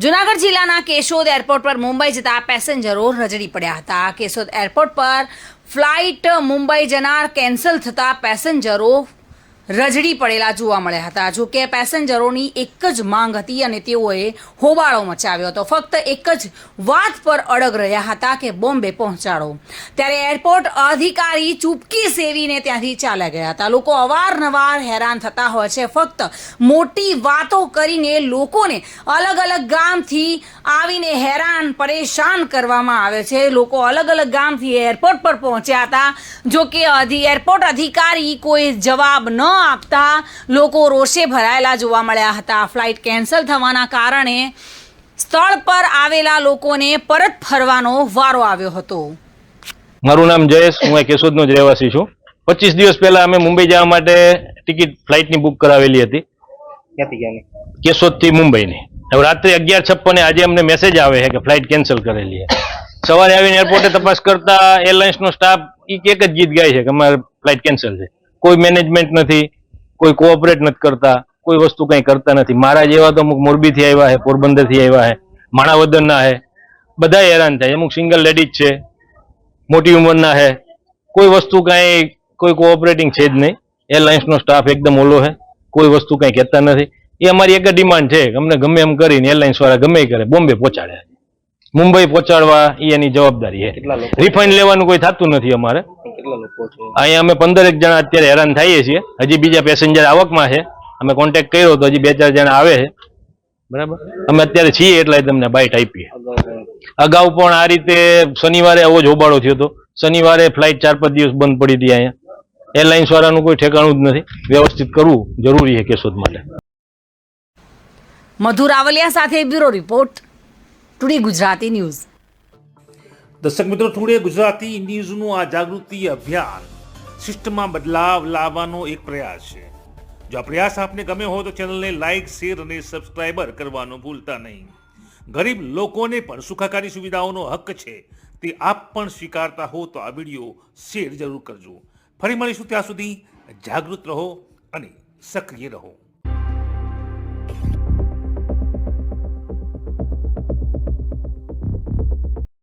જૂનાગઢ જિલ્લાના કેશોદ એરપોર્ટ પર મુંબઈ જતા પેસેન્જરો રજડી પડ્યા હતા. કેશોદ એરપોર્ટ પર ફ્લાઇટ મુંબઈ જનાર કેન્સલ થતા પેસેન્જરો રજડી પડેલા જોવા મળ્યા હતા. જો કે પેસેન્જરોની એક જ માંગ હતી અને તેઓએ હોબાળો મચાવ્યો હતો. ફક્ત એક જ વાત પર અડગ રહ્યા હતા કે બોમ્બે પહોંચાડો. ત્યારે એરપોર્ટ અધિકારી ચૂપકી સેવીને ત્યાંથી ચાલ્યા ગયા હતા. લોકો અવારનવાર હેરાન થતા હોય છે. ફક્ત મોટી વાતો કરીને લોકોને અલગ અલગ ગામથી આવીને હેરાન પરેશાન કરવામાં આવે છે. લોકો અલગ અલગ ગામથી એરપોર્ટ પર પહોંચ્યા હતા. જો કે એરપોર્ટ અધિકારી કોઈ જવાબ ન આપતા લોકો રોષે ભરાયેલા જોવા મળ્યા હતા. ફ્લાઇટ કેન્સલ થવાના કારણે સ્થળ પર આવેલા લોકોને પરત ફરવાનો વારો આવ્યો હતો. મારું નામ જયેશ, હું કેશોદનો જ રહેવાસી છું. 25 દિવસ પહેલા અમે મુંબઈ જવા માટે ટિકિટ ફ્લાઇટની બુક કરાવેલી હતી. ક્યાંથી ક્યાંની? કેશોદથી મુંબઈની. હવે રાત્રે 11:56 આજે અમને મેસેજ આવે છે કે ફ્લાઇટ કેન્સલ કરેલી છે. સવારે આવીને એરપોર્ટે તપાસ કરતા એરલાઇન્સનો સ્ટાફ એક જ ગીત ગાય છે કે અમારે ફ્લાઇટ કેન્સલ છે. કોઈ મેનેજમેન્ટ નથી, કોઈ કોઓપરેટ નથી કરતા, કોઈ વસ્તુ કંઈ કરતા નથી. મારા જેવા તો અમુક મોરબીથી આવ્યા છે, પોરબંદરથી આવ્યા છે, માણાવદરના છે, બધા હેરાન થાય. અમુક સિંગલ લેડીઝ છે, મોટી ઉંમરના છે. કોઈ વસ્તુ કાંઈ કોઈ કોઓપરેટિંગ છે જ નહીં. એરલાઇન્સનો સ્ટાફ એકદમ ઓલો છે, કોઈ વસ્તુ કંઈ કહેતા નથી. એ અમારી એક જ ડિમાન્ડ છે કે અમને ગમે એમ કરીને એરલાઇન્સ વાળા ગમે એ કરે બોમ્બે પહોંચાડે. મુંબઈ પહોંચાડવા એ એની જવાબદારી છે. રિફંડ લેવાનું કોઈ થતું નથી અમારે. અહીંયા અમે 15 જણા અત્યારે હેરાન થઈએ છીએ. હજી બીજા પેસેન્જર આવકમાં છે. અમે કોન્ટેક્ટ કર્યો તો હજી 2-4 જણા આવે છે. બરાબર, અમે અત્યારે છીએ એટલે તમને બાઇટ આપીએ. અગાઉ પણ આ રીતે શનિવારે આવો જ હોબાળો થયો હતો. શનિવારે ફ્લાઇટ 4-5 દિવસ બંધ પડી હતી. અહીંયા એરલાઇન્સ વાળાનું કોઈ ઠેકાણું જ નથી. વ્યવસ્થિત કરવું જરૂરી છે કેશોદ માટે. મધુ રાવલિયા સાથે bureau report, today Gujarati news. દર્શક મિત્રો, ટુડે ગુજરાતી ન્યૂઝનું આ જાગૃતિ અભિયાન સિસ્ટમમાં બદલાવ લાવવાનો એક પ્રયાસ છે. જો આ પ્રયાસ આપને ગમે હોય તો ચેનલને લાઇક, શેર અને સબસ્ક્રાઇબર કરવાનું ભૂલતા નહીં. ગરીબ લોકોને પણ સુખાકારી સુવિધાઓનો હક છે, તે આપ પણ સ્વીકારતા હો તો આ વિડીયો શેર જરૂર કરજો. ફરી મળીશું, ત્યાં સુધી જાગૃત રહો અને સક્રિય રહો.